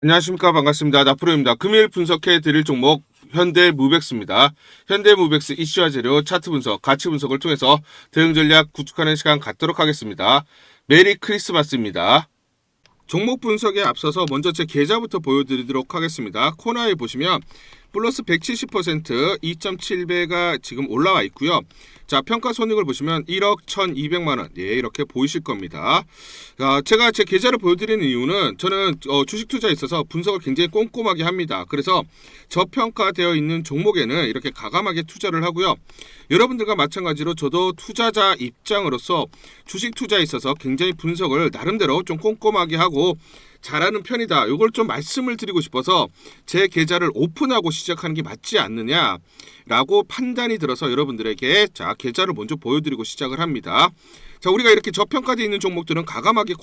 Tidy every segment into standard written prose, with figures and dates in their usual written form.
안녕하십니까. 반갑습니다. 나프로입니다. 금일 분석해 드릴 종목 현대무백스입니다. 현대무백스 이슈와 재료, 차트 분석, 가치 분석을 통해서 대응 전략 구축하는 시간 갖도록 하겠습니다. 메리 크리스마스입니다. 종목 분석에 앞서서 먼저 제 계좌부터 보여드리도록 하겠습니다. 코너에 보시면 플러스 170% 2.7배가 지금 올라와 있고요. 자, 평가 손익을 보시면 1억 1,200만원. 예, 이렇게 보이실 겁니다. 제가 제 계좌를 보여드리는 이유는 저는 주식 투자에 있어서 분석을 굉장히 꼼꼼하게 합니다. 그래서 저평가되어 있는 종목에는 이렇게 가감하게 투자를 하고요. 여러분들과 마찬가지로 저도 투자자 입장으로서 주식 투자에 있어서 굉장히 분석을 나름대로 좀 꼼꼼하게 하고 잘하는 편이다. 이걸 좀 말씀을 드리고 싶어서 제 계좌를 오픈하고 시작하는 게 맞지 않느냐라고 판단이 들어서 여러분들에게 자 계좌를 먼저 보여드리고 시작을 합니다. 자, 우리가 이렇게 저평가되어 있는 종목들은 가감하게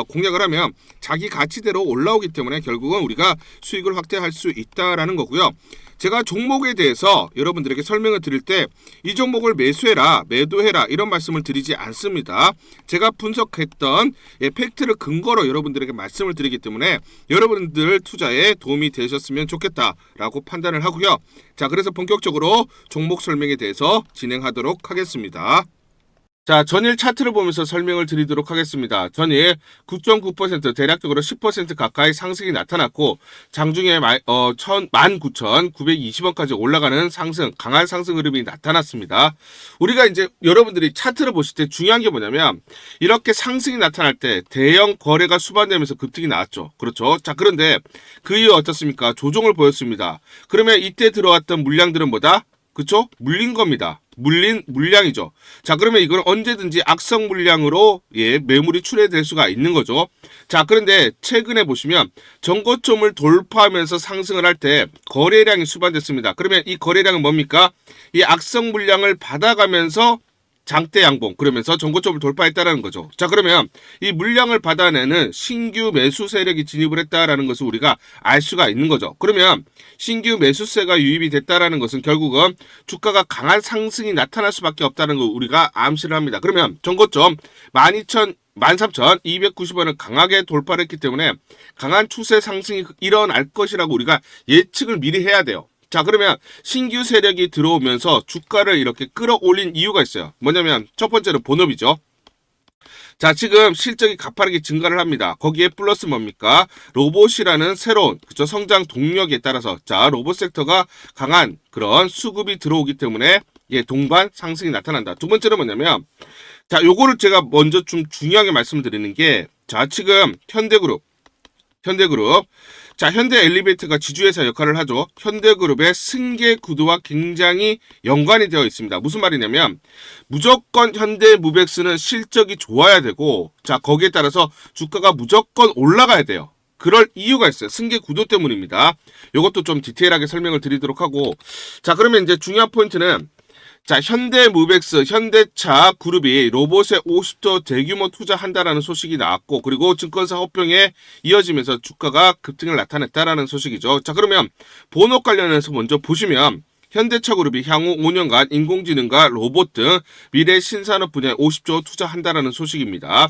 공략을 하면 자기 가치대로 올라오기 때문에 결국은 우리가 수익을 확대할 수 있다라는 거고요. 제가 종목에 대해서 여러분들에게 설명을 드릴 때 이 종목을 매수해라, 매도해라 이런 말씀을 드리지 않습니다. 제가 분석했던 팩트를 근거로 여러분들에게 말씀을 드리기 때문에 여러분들 투자에 도움이 되셨으면 좋겠다라고 판단을 하고요. 자, 그래서 본격적으로 종목 설명에 대해서 진행하도록 하겠습니다. 자, 전일 차트를 보면서 설명을 드리도록 하겠습니다. 전일 9.9% 대략적으로 10% 가까이 상승이 나타났고 장중에 19,920원까지 올라가는 상승, 강한 상승 흐름이 나타났습니다. 우리가 이제 여러분들이 차트를 보실 때 중요한 게 뭐냐면 이렇게 상승이 나타날 때 대형 거래가 수반되면서 급등이 나왔죠. 그렇죠? 자, 그런데 그 이후 어떻습니까? 조정을 보였습니다. 그러면 이때 들어왔던 물량들은 뭐다? 그쵸? 물린 겁니다. 물린 물량이죠. 자, 그러면 이걸 언제든지 악성 물량으로 매물이 출회될 수가 있는 거죠. 자, 그런데 최근에 보시면 전고점을 돌파하면서 상승을 할 때 거래량이 수반됐습니다. 그러면 이 거래량은 뭡니까? 이 악성 물량을 받아가면서 장대 양봉, 그러면서 전고점을 돌파했다라는 거죠. 자, 그러면 이 물량을 받아내는 신규 매수 세력이 진입을 했다라는 것을 우리가 알 수가 있는 거죠. 그러면 신규 매수세가 유입이 됐다라는 것은 결국은 주가가 강한 상승이 나타날 수밖에 없다는 걸 우리가 암시를 합니다. 그러면 전고점 13,290원을 강하게 돌파를 했기 때문에 강한 추세 상승이 일어날 것이라고 우리가 예측을 미리 해야 돼요. 자, 그러면 신규 세력이 들어오면서 주가를 이렇게 끌어올린 이유가 있어요. 뭐냐면 첫 번째는 본업이죠. 자, 지금 실적이 가파르게 증가를 합니다. 거기에 플러스 뭡니까? 로봇이라는 새로운 성장 동력에 따라서 자, 로봇 섹터가 강한 그런 수급이 들어오기 때문에 동반 상승이 나타난다. 두 번째는 뭐냐면 자, 요거를 제가 먼저 좀 중요하게 말씀드리는 게 자, 지금 현대그룹 자, 현대엘리베이터가 지주회사 역할을 하죠. 현대그룹의 승계 구도와 굉장히 연관이 되어 있습니다. 무슨 말이냐면 무조건 현대무백스는 실적이 좋아야 되고 자, 거기에 따라서 주가가 무조건 올라가야 돼요. 그럴 이유가 있어요. 승계 구도 때문입니다. 이것도 좀 디테일하게 설명을 드리도록 하고 자, 그러면 이제 중요한 포인트는 자, 현대무백스, 현대차 그룹이 로봇에 50조 대규모 투자한다라는 소식이 나왔고 그리고 증권사 hợp병에 이어지면서 주가가 급등을 나타냈다라는 소식이죠. 자, 그러면 본업 관련해서 먼저 보시면 현대차 그룹이 향후 5년간 인공지능과 로봇 등 미래 신산업 분야에 50조 투자한다라는 소식입니다.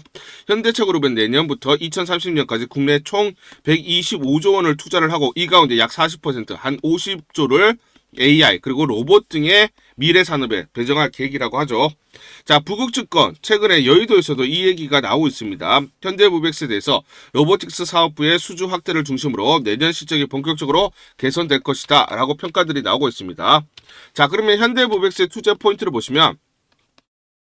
현대차 그룹은 내년부터 2030년까지 국내 총 125조 원을 투자를 하고 이 가운데 약 40%, 한 50조를 AI 그리고 로봇 등의 미래 산업에 배정할 계획이라고 하죠. 자, 북극증권 최근에 여의도에서도 이 얘기가 나오고 있습니다. 현대무백스에 대해서 로보틱스 사업부의 수주 확대를 중심으로 내년 실적이 본격적으로 개선될 것이다 라고 평가들이 나오고 있습니다. 자, 그러면 현대무백스의 투자 포인트를 보시면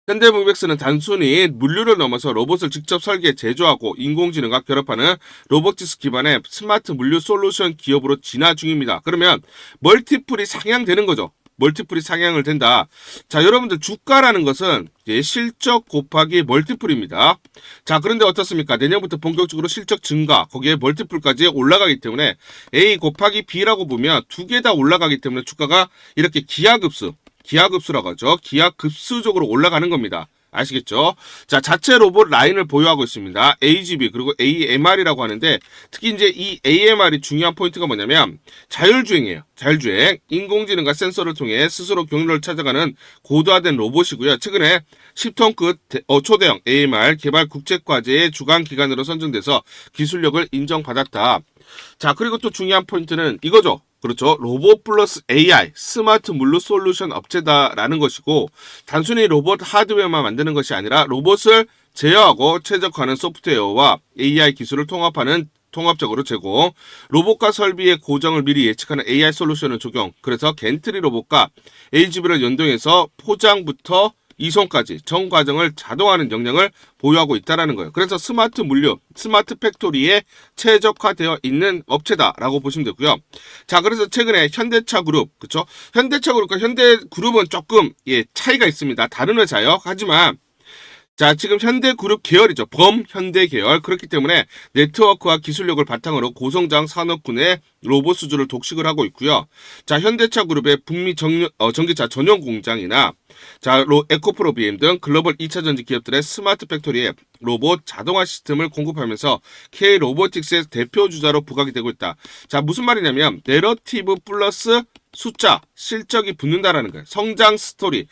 현대무백스는 단순히 물류를 넘어서 로봇을 직접 설계, 제조하고 인공지능과 결합하는 로보틱스 기반의 스마트 물류 솔루션 기업으로 진화 중입니다. 그러면 멀티플이 상향되는 거죠. 멀티플이 상향을 된다. 자, 여러분들 주가라는 것은 실적 곱하기 멀티플입니다. 자, 그런데 어떻습니까? 내년부터 본격적으로 실적 증가, 거기에 멀티플까지 올라가기 때문에 A 곱하기 B라고 보면 두 개 다 올라가기 때문에 주가가 이렇게 기하급수라고 하죠. 기하급수적으로 올라가는 겁니다. 아시겠죠? 자, 자체 로봇 라인을 보유하고 있습니다. AGV 그리고 AMR이라고 하는데 특히 이제 이 AMR이 중요한 포인트가 뭐냐면 자율주행이에요. 자율주행. 인공지능과 센서를 통해 스스로 경로를 찾아가는 고도화된 로봇이고요. 최근에 10톤급 초대형 AMR 개발 국제과제의 주간 기관으로 선정돼서 기술력을 인정받았다. 자, 그리고 또 중요한 포인트는 이거죠. 그렇죠. 로봇 플러스 AI, 스마트 물류 솔루션 업체다라는 것이고, 단순히 로봇 하드웨어만 만드는 것이 아니라 로봇을 제어하고 최적화하는 소프트웨어와 AI 기술을 통합적으로 제공, 로봇과 설비의 고정을 미리 예측하는 AI 솔루션을 적용, 그래서 겐트리 로봇과 AGV를 연동해서 포장부터 이송까지 전 과정을 자동화하는 역량을 보유하고 있다는 거예요. 그래서 스마트 물류, 스마트 팩토리에 최적화되어 있는 업체다라고 보시면 되고요. 자, 그래서 최근에 현대차 그룹, 그렇죠? 현대차 그룹과 현대그룹은 조금 차이가 있습니다. 다른 회사요. 하지만 자, 지금 현대그룹 계열이죠. 범현대 계열. 그렇기 때문에 네트워크와 기술력을 바탕으로 고성장 산업군의 로봇 수주를 독식을 하고 있고요. 자, 현대차 그룹의 북미 전기차 전용 공장이나 자, 에코프로 BM 등 글로벌 2차 전지 기업들의 스마트 팩토리에 로봇 자동화 시스템을 공급하면서 K 로보틱스의 대표 주자로 부각이 되고 있다. 자, 무슨 말이냐면 내러티브 플러스 숫자, 실적이 붙는다라는 거예요. 성장 스토리에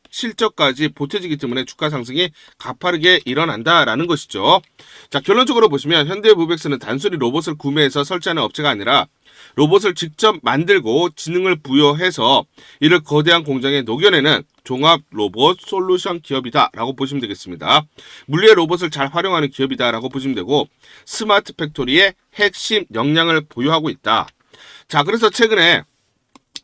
실적까지 보태지기 때문에 주가 상승이 가파르게 일어난다라는 것이죠. 자, 결론적으로 보시면 현대무백스는 단순히 로봇을 구매해서 설치하는 업체가 아니라 로봇을 직접 만들고 지능을 부여해서 이를 거대한 공장에 녹여내는 종합 로봇 솔루션 기업이다라고 보시면 되겠습니다. 물리의 로봇을 잘 활용하는 기업이다라고 보시면 되고, 스마트 팩토리의 핵심 역량을 보유하고 있다. 자, 그래서 최근에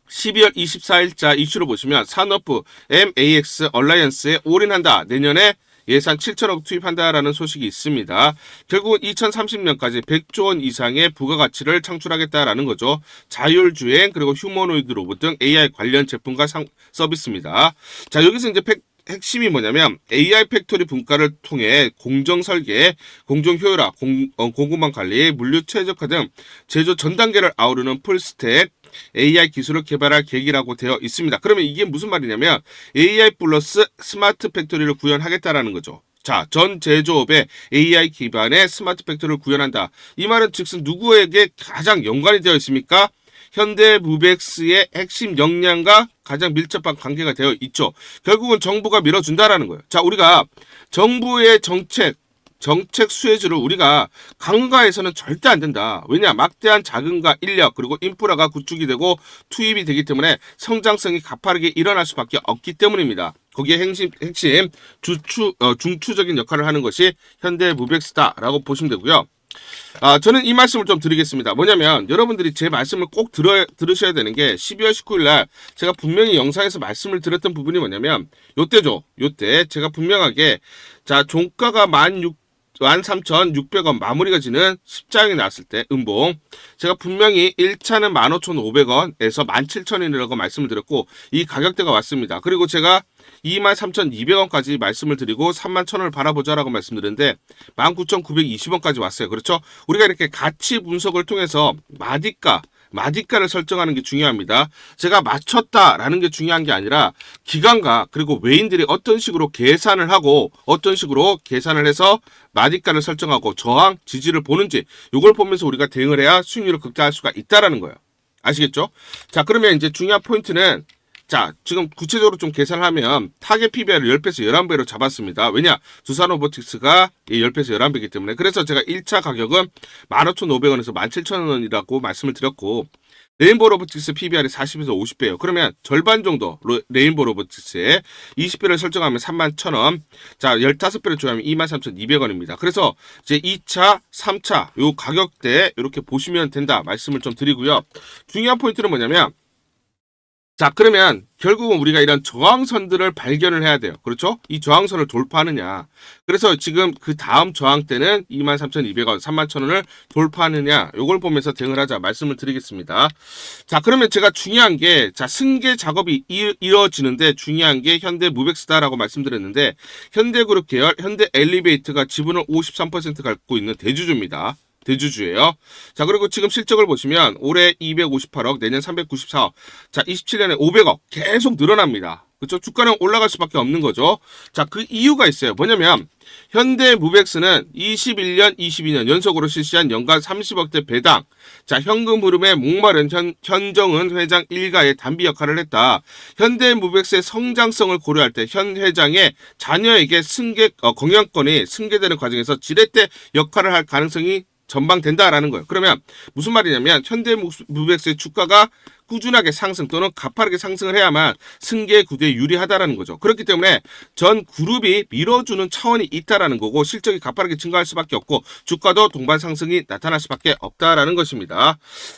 12월 24일자 이슈를 보시면 산업부 MAX 얼라이언스에 올인한다. 내년에 예산 7천억 투입한다라는 소식이 있습니다. 결국은 2030년까지 100조 원 이상의 부가가치를 창출하겠다라는 거죠. 자율주행 그리고 휴머노이드 로봇 등 AI 관련 제품과 서비스입니다. 자, 여기서 이제 핵심이 뭐냐면 AI 팩토리 분과를 통해 공정 설계, 공정 효율화, 공급망 관리, 물류 최적화 등 제조 전 단계를 아우르는 풀스택 AI 기술을 개발할 계기라고 되어 있습니다. 그러면 이게 무슨 말이냐면 AI 플러스 스마트 팩토리를 구현하겠다라는 거죠. 자, 전 제조업에 AI 기반의 스마트 팩토리를 구현한다. 이 말은 즉슨 누구에게 가장 연관이 되어 있습니까? 현대무백스의 핵심 역량과 가장 밀접한 관계가 되어 있죠. 결국은 정부가 밀어준다라는 거예요. 자, 우리가 정부의 정책 수혜주를 우리가 간과해서는 절대 안 된다. 왜냐? 막대한 자금과 인력 그리고 인프라가 구축이 되고 투입이 되기 때문에 성장성이 가파르게 일어날 수밖에 없기 때문입니다. 거기에 핵심 중추적인 역할을 하는 것이 현대무백스다라고 보시면 되고요. 저는 이 말씀을 좀 드리겠습니다. 뭐냐면 여러분들이 제 말씀을 꼭 들으셔야 되는 게 12월 19일 날 제가 분명히 영상에서 말씀을 드렸던 부분이 뭐냐면 요때죠. 요때 제가 분명하게 자, 종가가 13,600원 마무리가 지는 십자형이 나왔을 때 음봉 제가 분명히 1차는 15,500원에서 17,000원이라고 말씀을 드렸고 이 가격대가 왔습니다. 그리고 제가 23,200원까지 말씀을 드리고 31,000원을 바라보자라고 말씀드렸는데 19,920원까지 왔어요. 그렇죠? 우리가 이렇게 가치 분석을 통해서 마디가를 설정하는 게 중요합니다. 제가 맞췄다라는 게 중요한 게 아니라 기관과 그리고 외인들이 어떤 식으로 계산을 하고 어떤 식으로 계산을 해서 마디가를 설정하고 저항, 지지를 보는지 이걸 보면서 우리가 대응을 해야 수익률을 극대화할 수가 있다라는 거예요. 아시겠죠? 자, 그러면 이제 중요한 포인트는 자, 지금 구체적으로 좀 계산을 하면 타겟 PBR을 10배에서 11배로 잡았습니다. 왜냐? 두산로보틱스가 10배에서 11배이기 때문에. 그래서 제가 1차 가격은 15,500원에서 17,000원이라고 말씀을 드렸고 레인보우 로보틱스 PBR이 40에서 50배예요. 그러면 절반 정도 레인보우 로보틱스에 20배를 설정하면 31,000원. 자, 15배를 조합하면 23,200원입니다. 그래서 이제 2차, 3차 요 가격대 이렇게 보시면 된다 말씀을 좀 드리고요. 중요한 포인트는 뭐냐면 자, 그러면 결국은 우리가 이런 저항선들을 발견을 해야 돼요. 그렇죠? 이 저항선을 돌파하느냐. 그래서 지금 그 다음 저항대는 23,200원, 31,000원을 돌파하느냐. 요걸 보면서 대응을 하자 말씀을 드리겠습니다. 자, 그러면 제가 중요한 게 자, 승계 작업이 이루어지는데 중요한 게 현대무백스다라고 말씀드렸는데 현대그룹 계열 현대엘리베이터가 지분을 53% 갖고 있는 대주주입니다. 대주주예요. 자, 그리고 지금 실적을 보시면 올해 258억, 내년 394억. 자, 27년에 500억 계속 늘어납니다. 그렇죠? 주가는 올라갈 수밖에 없는 거죠. 자, 그 이유가 있어요. 뭐냐면 현대무백스는 21년, 22년 연속으로 실시한 연간 30억대 배당. 자, 현금 흐름에 목마른 현정은 회장 일가의 단비 역할을 했다. 현대무백스의 성장성을 고려할 때 현 회장의 자녀에게 경영권이 승계되는 과정에서 지렛대 역할을 할 가능성이 전망된다라는 거예요. 그러면 무슨 말이냐면 현대무백스의 주가가 꾸준하게 상승 또는 가파르게 상승을 해야만 승계 구도에 유리하다라는 거죠. 그렇기 때문에 전 그룹이 밀어주는 차원이 있다라는 거고 실적이 가파르게 증가할 수밖에 없고 주가도 동반 상승이 나타날 수밖에 없다라는 것입니다.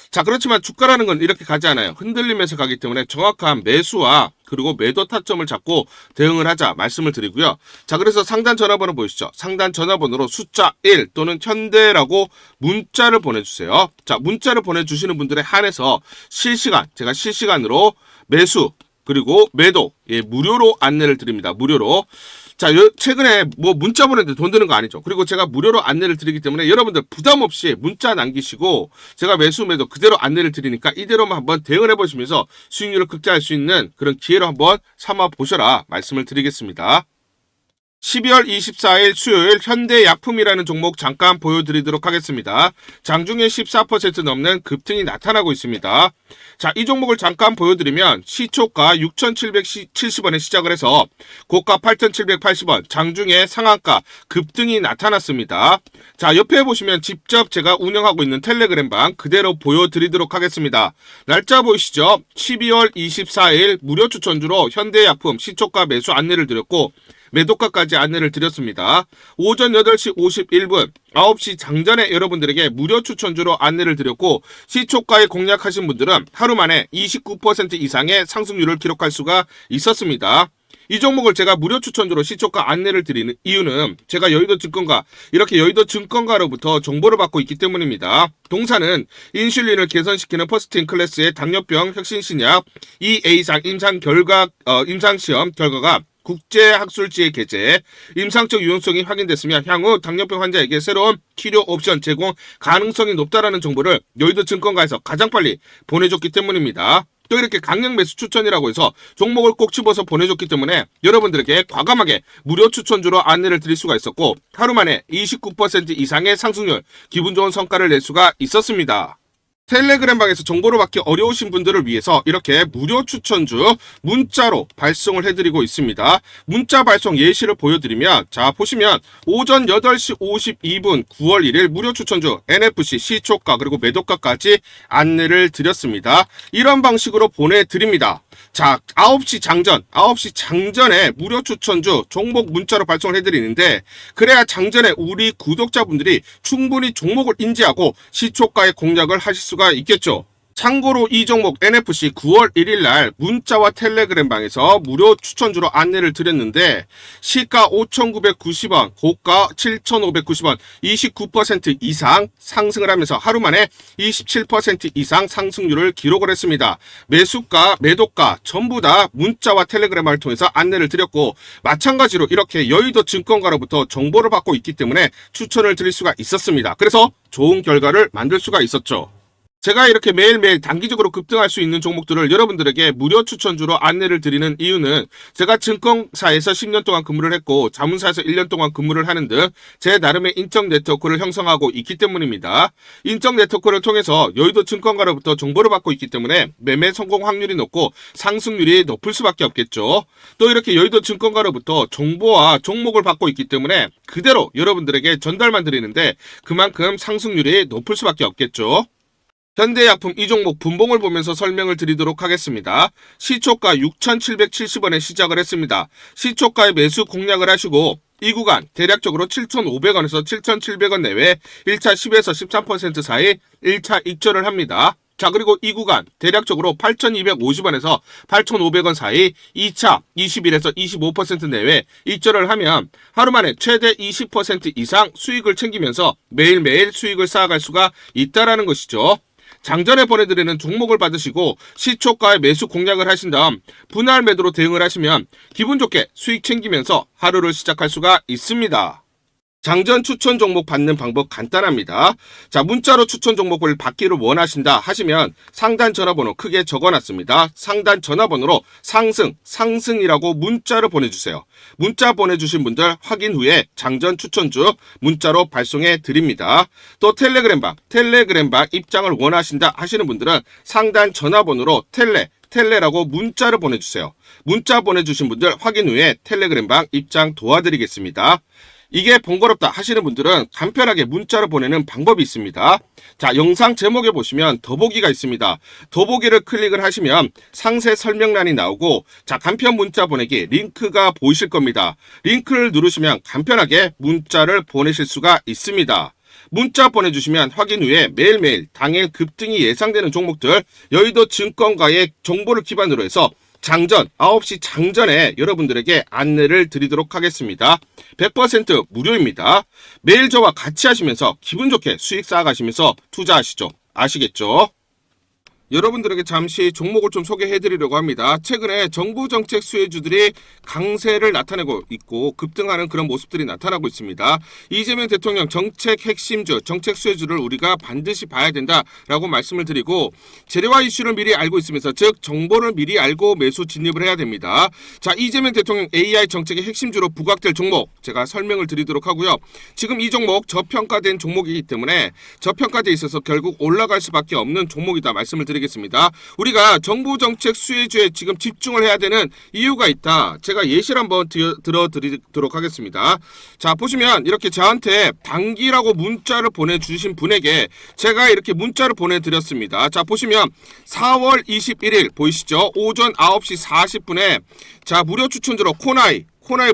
자, 그렇지만 주가라는 건 이렇게 가지 않아요. 흔들리면서 가기 때문에 정확한 매수와 그리고 매도 타점을 잡고 대응을 하자 말씀을 드리고요. 자, 그래서 상단 전화번호 보이시죠? 상단 전화번호로 숫자 1 또는 현대라고 문자를 보내주세요. 자, 문자를 보내주시는 분들에 한해서 제가 실시간으로 매수 그리고 매도 무료로 안내를 드립니다. 무료로. 자, 최근에 뭐 문자 보내는데 돈 드는 거 아니죠. 그리고 제가 무료로 안내를 드리기 때문에 여러분들 부담 없이 문자 남기시고 제가 매수 매도 그대로 안내를 드리니까 이대로만 한번 대응을 해보시면서 수익률을 극대화할 수 있는 그런 기회로 한번 삼아 보셔라 말씀을 드리겠습니다. 12월 24일 수요일 현대약품이라는 종목 잠깐 보여드리도록 하겠습니다. 장중에 14% 넘는 급등이 나타나고 있습니다. 자, 이 종목을 잠깐 보여드리면 시초가 6,770원에 시작을 해서 고가 8,780원, 장중에 상한가 급등이 나타났습니다. 자, 옆에 보시면 직접 제가 운영하고 있는 텔레그램방 그대로 보여드리도록 하겠습니다. 날짜 보이시죠? 12월 24일 무료 추천주로 현대약품 시초가 매수 안내를 드렸고 매도가까지 안내를 드렸습니다. 오전 8시 51분 9시 장전에 여러분들에게 무료 추천주로 안내를 드렸고 시초가에 공략하신 분들은 하루 만에 29% 이상의 상승률을 기록할 수가 있었습니다. 이 종목을 제가 무료 추천주로 시초가 안내를 드리는 이유는 제가 여의도증권가 이렇게 여의도증권가로부터 정보를 받고 있기 때문입니다. 동사는 인슐린을 개선시키는 퍼스틴 클래스의 당뇨병 혁신신약 EA상 임상시험 결과가 국제학술지에 게재, 임상적 유용성이 확인됐으며 향후 당뇨병 환자에게 새로운 치료 옵션 제공 가능성이 높다라는 정보를 여의도증권가에서 가장 빨리 보내줬기 때문입니다. 또 이렇게 강력 매수 추천이라고 해서 종목을 꼭 집어서 보내줬기 때문에 여러분들에게 과감하게 무료 추천주로 안내를 드릴 수가 있었고 하루 만에 29% 이상의 상승률, 기분 좋은 성과를 낼 수가 있었습니다. 텔레그램방에서 정보를 받기 어려우신 분들을 위해서 이렇게 무료 추천주 문자로 발송을 해드리고 있습니다. 문자 발송 예시를 보여드리면 자 보시면 오전 8시 52분 9월 1일 무료 추천주 NFC 시초가 그리고 매도가까지 안내를 드렸습니다. 이런 방식으로 보내드립니다. 자, 9시 장전에 무료 추천주 종목 문자로 발송을 해드리는데 그래야 장전에 우리 구독자분들이 충분히 종목을 인지하고 시초가에 공략을 하실 수가 있겠죠. 참고로 이 종목 NFC 9월 1일 날 문자와 텔레그램방에서 무료 추천주로 안내를 드렸는데 시가 5,990원, 고가 7,590원, 29% 이상 상승을 하면서 하루 만에 27% 이상 상승률을 기록을 했습니다. 매수가, 매도가 전부 다 문자와 텔레그램을 통해서 안내를 드렸고 마찬가지로 이렇게 여의도 증권가로부터 정보를 받고 있기 때문에 추천을 드릴 수가 있었습니다. 그래서 좋은 결과를 만들 수가 있었죠. 제가 이렇게 매일매일 단기적으로 급등할 수 있는 종목들을 여러분들에게 무료 추천주로 안내를 드리는 이유는 제가 증권사에서 10년 동안 근무를 했고 자문사에서 1년 동안 근무를 하는 등 제 나름의 인적 네트워크를 형성하고 있기 때문입니다. 인적 네트워크를 통해서 여의도 증권가로부터 정보를 받고 있기 때문에 매매 성공 확률이 높고 상승률이 높을 수밖에 없겠죠. 또 이렇게 여의도 증권가로부터 정보와 종목을 받고 있기 때문에 그대로 여러분들에게 전달만 드리는데 그만큼 상승률이 높을 수밖에 없겠죠. 현대약품 이 종목 분봉을 보면서 설명을 드리도록 하겠습니다. 시초가 6,770원에 시작을 했습니다. 시초가에 매수 공략을 하시고 이 구간 대략적으로 7,500원에서 7,700원 내외 1차 10에서 13% 사이 1차 익절을 합니다. 자, 그리고 이 구간 대략적으로 8,250원에서 8,500원 사이 2차 21에서 25% 내외 익절을 하면 하루 만에 최대 20% 이상 수익을 챙기면서 매일매일 수익을 쌓아갈 수가 있다라는 것이죠. 장전에 보내드리는 종목을 받으시고 시초가에 매수 공략을 하신 다음 분할 매도로 대응을 하시면 기분 좋게 수익 챙기면서 하루를 시작할 수가 있습니다. 장전 추천 종목 받는 방법 간단합니다. 자, 문자로 추천 종목을 받기를 원하신다 하시면 상단 전화번호 크게 적어놨습니다. 상단 전화번호로 상승이라고 문자를 보내주세요. 문자 보내주신 분들 확인 후에 장전 추천주 문자로 발송해 드립니다. 또 텔레그램방 입장을 원하신다 하시는 분들은 상단 전화번호로 텔레라고 문자를 보내주세요. 문자 보내주신 분들 확인 후에 텔레그램방 입장 도와드리겠습니다. 이게 번거롭다 하시는 분들은 간편하게 문자로 보내는 방법이 있습니다. 자, 영상 제목에 보시면 더보기가 있습니다. 더보기를 클릭을 하시면 상세 설명란이 나오고, 자, 간편 문자 보내기 링크가 보이실 겁니다. 링크를 누르시면 간편하게 문자를 보내실 수가 있습니다. 문자 보내주시면 확인 후에 매일매일 당일 급등이 예상되는 종목들, 여의도 증권가의 정보를 기반으로 해서 장전 9시 장전에 여러분들에게 안내를 드리도록 하겠습니다. 100% 무료입니다. 매일 저와 같이 하시면서 기분 좋게 수익 쌓아가시면서 투자하시죠. 아시겠죠? 여러분들에게 잠시 종목을 좀 소개해드리려고 합니다. 최근에 정부 정책 수혜주들이 강세를 나타내고 있고 급등하는 그런 모습들이 나타나고 있습니다. 이재명 대통령 정책 핵심주, 정책 수혜주를 우리가 반드시 봐야 된다라고 말씀을 드리고, 재료와 이슈를 미리 알고 있으면서, 즉 정보를 미리 알고 매수 진입을 해야 됩니다. 자, 이재명 대통령 AI 정책의 핵심주로 부각될 종목 제가 설명을 드리도록 하고요. 지금 이 종목 저평가된 종목이기 때문에 저평가돼 있어서 결국 올라갈 수밖에 없는 종목이다 말씀을 드리겠습니다. 우리가 정부 정책 수혜주에 지금 집중을 해야 되는 이유가 있다. 제가 예시를 한번 들어드리도록 하겠습니다. 자, 보시면 이렇게 저한테 단기라고 문자를 보내주신 분에게 제가 이렇게 문자를 보내드렸습니다. 자, 보시면 4월 21일 보이시죠? 오전 9시 40분에 자, 무료 추천주로 코나이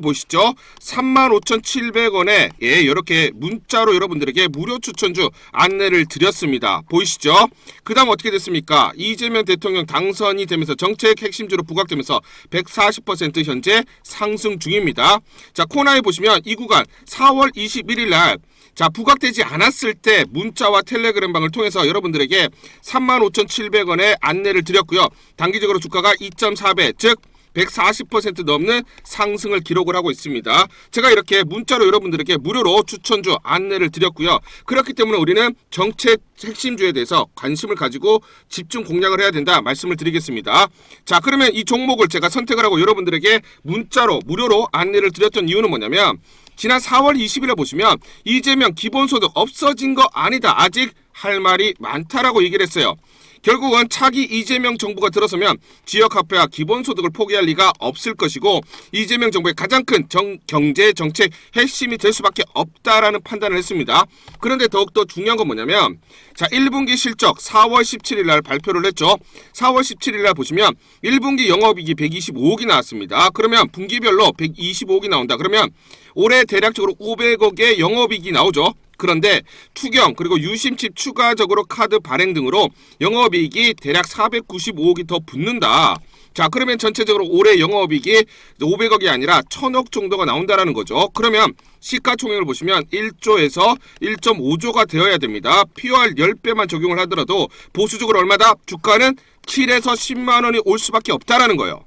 보시죠? 35,700원에 예, 이렇게 문자로 여러분들에게 무료 추천주 안내를 드렸습니다. 보이시죠? 그 다음 어떻게 됐습니까? 이재명 대통령 당선이 되면서 정책 핵심주로 부각되면서 140% 현재 상승 중입니다. 자, 코나이 보시면 이 구간 4월 21일 날 자, 부각되지 않았을 때 문자와 텔레그램방을 통해서 여러분들에게 35,700원에 안내를 드렸고요. 단기적으로 주가가 2.4배, 즉 140% 넘는 상승을 기록을 하고 있습니다. 제가 이렇게 문자로 여러분들에게 무료로 추천주 안내를 드렸고요. 그렇기 때문에 우리는 정책 핵심주에 대해서 관심을 가지고 집중 공략을 해야 된다 말씀을 드리겠습니다. 자, 그러면 이 종목을 제가 선택을 하고 여러분들에게 문자로 무료로 안내를 드렸던 이유는 뭐냐면, 지난 4월 20일에 보시면 이재명 기본소득 없어진 거 아니다, 아직 할 말이 많다라고 얘기를 했어요. 결국은 차기 이재명 정부가 들어서면 지역화폐와 기본소득을 포기할 리가 없을 것이고, 이재명 정부의 가장 큰 경제 정책 핵심이 될 수밖에 없다라는 판단을 했습니다. 그런데 더욱더 중요한 건 뭐냐면, 자, 1분기 실적 4월 17일 날 발표를 했죠. 4월 17일 날 보시면 1분기 영업이익이 125억이 나왔습니다. 그러면 분기별로 125억이 나온다. 그러면 올해 대략적으로 500억의 영업이익이 나오죠. 그런데 투경 그리고 유심칩 추가적으로 카드 발행 등으로 영업이익이 대략 495억이 더 붙는다. 자, 그러면 전체적으로 올해 영업이익이 500억이 아니라 1000억 정도가 나온다라는 거죠. 그러면 시가총액을 보시면 1조에서 1.5조가 되어야 됩니다. POR 10배만 적용을 하더라도 보수적으로 얼마다? 주가는 7에서 10만 원이 올 수밖에 없다라는 거예요.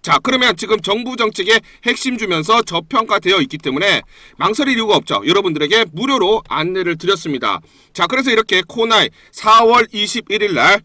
자, 그러면 지금 정부 정책의 핵심 주면서 저평가되어 있기 때문에 망설일 이유가 없죠. 여러분들에게 무료로 안내를 드렸습니다. 자, 그래서 이렇게 코나이 4월 21일 날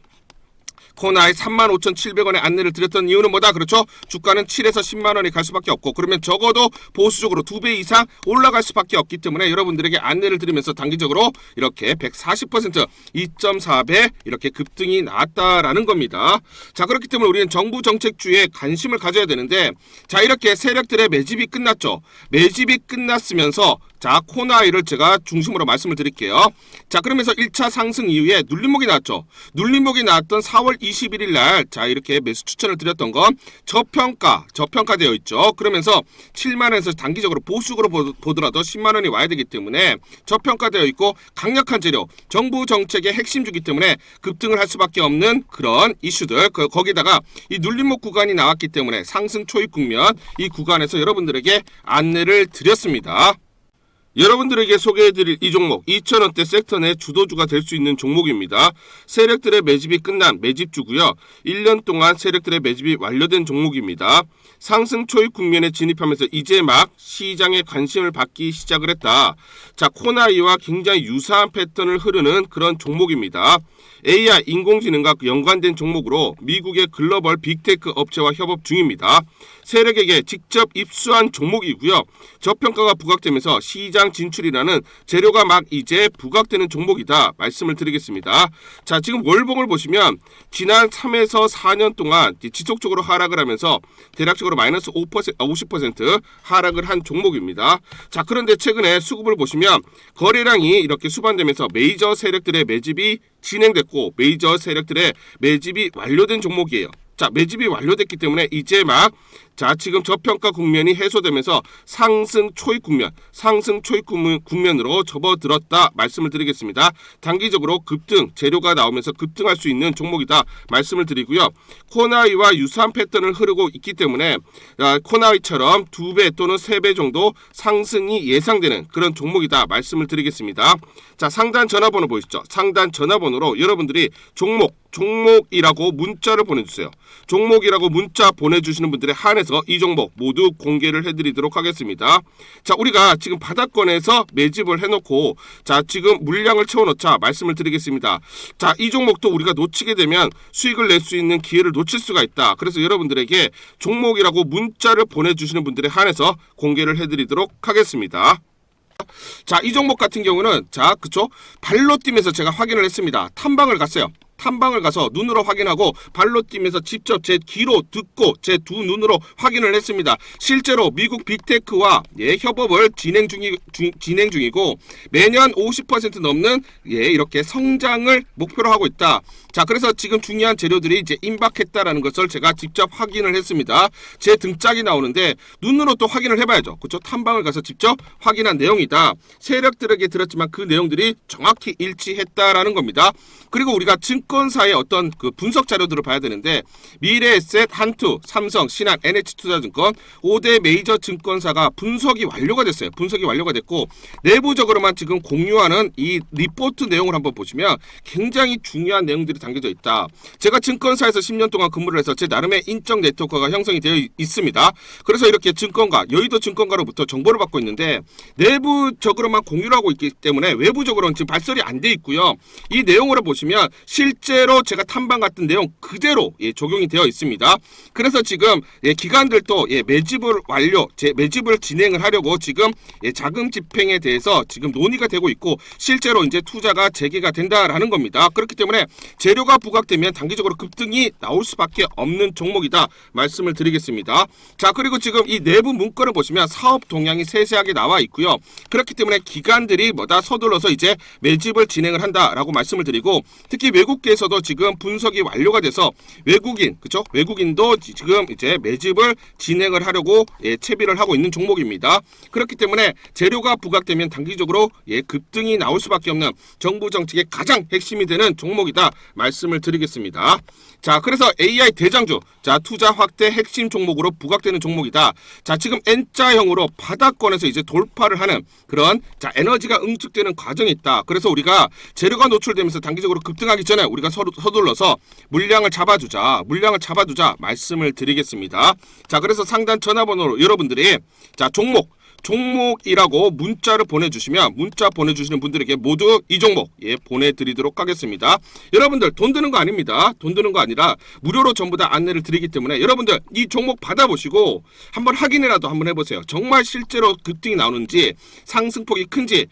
코나이 35,700원에 안내를 드렸던 이유는 뭐다? 그렇죠? 주가는 7에서 10만 원이 갈 수밖에 없고, 그러면 적어도 보수적으로 2배 이상 올라갈 수밖에 없기 때문에 여러분들에게 안내를 드리면서 단기적으로 이렇게 140% 2.4배 이렇게 급등이 나왔다라는 겁니다. 자, 그렇기 때문에 우리는 정부 정책주에 관심을 가져야 되는데, 자, 이렇게 세력들의 매집이 끝났죠. 매집이 끝났으면서 자, 코나이를 제가 중심으로 말씀을 드릴게요. 자, 그러면서 1차 상승 이후에 눌림목이 나왔죠. 눌림목이 나왔던 4월 21일 날, 자, 이렇게 매수 추천을 드렸던 건 저평가되어 있죠. 그러면서 7만 원에서 단기적으로 보수적으로 보더라도 10만 원이 와야 되기 때문에 저평가되어 있고 강력한 재료, 정부 정책의 핵심주기 때문에 급등을 할 수밖에 없는 그런 이슈들, 거기다가 이 눌림목 구간이 나왔기 때문에 상승 초입 국면, 이 구간에서 여러분들에게 안내를 드렸습니다. 여러분들에게 소개해드릴 이 종목 2,000원대 섹터 내 주도주가 될 수 있는 종목입니다. 세력들의 매집이 끝난 매집주고요. 1년 동안 세력들의 매집이 완료된 종목입니다. 상승 초입 국면에 진입하면서 이제 막 시장의 관심을 받기 시작을 했다. 자, 코나이와 굉장히 유사한 패턴을 흐르는 그런 종목입니다. AI 인공지능과 연관된 종목으로 미국의 글로벌 빅테크 업체와 협업 중입니다. 세력에게 직접 입수한 종목이고요. 저평가가 부각되면서 시장 시장 진출이라는 재료가 막 이제 부각되는 종목이다 말씀을 드리겠습니다. 자, 지금 월봉을 보시면 지난 3에서 4년 동안 지속적으로 하락을 하면서 대략적으로 마이너스 5%, 50% 하락을 한 종목입니다. 자, 그런데 최근에 수급을 보시면 거래량이 이렇게 수반되면서 메이저 세력들의 매집이 진행됐고 메이저 세력들의 매집이 완료된 종목이에요. 자, 매집이 완료됐기 때문에 이제 막 지금 저평가 국면이 해소되면서 상승 초입 국면으로 접어들었다 말씀을 드리겠습니다. 단기적으로 급등, 재료가 나오면서 급등할 수 있는 종목이다 말씀을 드리고요. 코나이와 유사한 패턴을 흐르고 있기 때문에 코나이처럼 2배 또는 3배 정도 상승이 예상되는 그런 종목이다 말씀을 드리겠습니다. 자, 상단 전화번호 보이시죠? 상단 전화번호로 여러분들이 종목이라고 문자를 보내주세요. 종목이라고 문자 보내주시는 분들에 한해서 이 종목 모두 공개를 해드리도록 하겠습니다. 자, 우리가 지금 바닥권에서 매집을 해놓고 지금 물량을 채워놓자 말씀을 드리겠습니다. 자, 이 종목도 우리가 놓치게 되면 수익을 낼 수 있는 기회를 놓칠 수가 있다. 그래서 여러분들에게 종목이라고 문자를 보내주시는 분들에 한해서 공개를 해드리도록 하겠습니다. 자, 이 종목 같은 경우는 그쵸? 발로 뛰면서 제가 확인을 했습니다. 탐방을 갔어요. 탐방을 가서 눈으로 확인하고 발로 뛰면서 직접 제 귀로 듣고 제 두 눈으로 확인을 했습니다. 실제로 미국 빅테크와 협업을 진행 중이고 매년 50% 넘는 이렇게 성장을 목표로 하고 있다. 자, 그래서 지금 중요한 재료들이 이제 임박했다라는 것을 제가 직접 확인을 했습니다. 제 등짝이 나오는데 눈으로 또 확인을 해봐야죠. 그렇죠? 탐방을 가서 직접 확인한 내용이다. 세력들에게 들었지만 그 내용들이 정확히 일치했다라는 겁니다. 그리고 우리가 증권사의 어떤 그 분석 자료들을 봐야 되는데 미래에셋, 한투, 삼성, 신한, NH투자증권 5대 메이저 증권사가 분석이 완료가 됐어요. 분석이 완료가 됐고 내부적으로만 지금 공유하는 이 리포트 내용을 한번 보시면 굉장히 중요한 내용들이 담겨져 있다. 제가 증권사에서 10년 동안 근무를 해서 제 나름의 인적 네트워크가 형성이 되어 있습니다. 그래서 이렇게 증권가, 여의도 증권가로부터 정보를 받고 있는데 내부적으로만 공유를 하고 있기 때문에 외부적으로는 지금 발설이 안 돼 있고요. 이 내용을 보시면 실제로 제가 탐방 같은 내용 그대로 적용이 되어 있습니다. 그래서 지금 기관들도 매집을 매집을 진행을 하려고 지금 자금 집행에 대해서 지금 논의가 되고 있고 실제로 이제 투자가 재개가 된다라는 겁니다. 그렇기 때문에 재료가 부각되면 단기적으로 급등이 나올 수밖에 없는 종목이다 말씀을 드리겠습니다. 자, 그리고 지금 이 내부 문건을 보시면 사업 동향이 세세하게 나와 있고요. 그렇기 때문에 기관들이 서둘러서 이제 매집을 진행을 한다라고 말씀을 드리고 특히 외국계에서도 지금 분석이 완료가 돼서 외국인도 지금 이제 매집을 진행을 하려고 채비를 하고 있는 종목입니다. 그렇기 때문에 재료가 부각되면 단기적으로 급등이 나올 수밖에 없는 정부 정책의 가장 핵심이 되는 종목이다 말씀을 드리겠습니다. 자, 그래서 AI 대장주, 투자 확대 핵심 종목으로 부각되는 종목이다. 자, 지금 N자형으로 바닥권에서 이제 돌파를 하는 그런 에너지가 응축되는 과정이 있다. 그래서 우리가 재료가 노출되면서 단기적으로 급등하기 전에 우리가 서둘러서 물량을 잡아두자 말씀을 드리겠습니다. 자, 그래서 상단 전화번호로 여러분들이 종목이라고 문자를 보내주시면 문자 보내주시는 분들에게 모두 이 종목 보내드리도록 하겠습니다. 여러분들 돈 드는 거 아닙니다. 돈 드는 거 아니라 무료로 전부 다 안내를 드리기 때문에 여러분들 이 종목 받아보시고 한번 확인이라도 한번 해보세요. 정말 실제로 급등이 나오는지 상승폭이 큰지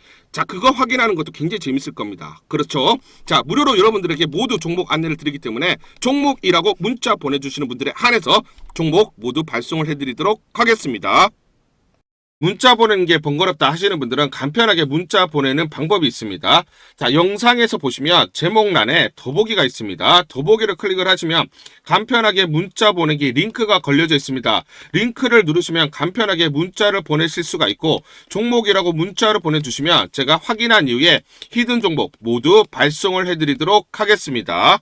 그거 확인하는 것도 굉장히 재밌을 겁니다. 그렇죠? 자, 무료로 여러분들에게 모두 종목 안내를 드리기 때문에 종목이라고 문자 보내주시는 분들에 한해서 종목 모두 발송을 해드리도록 하겠습니다. 문자 보내는 게 번거롭다 하시는 분들은 간편하게 문자 보내는 방법이 있습니다. 자, 영상에서 보시면 제목란에 더보기가 있습니다. 더보기를 클릭을 하시면 간편하게 문자 보내기 링크가 걸려져 있습니다. 링크를 누르시면 간편하게 문자를 보내실 수가 있고 종목이라고 문자를 보내주시면 제가 확인한 이후에 히든 종목 모두 발송을 해드리도록 하겠습니다.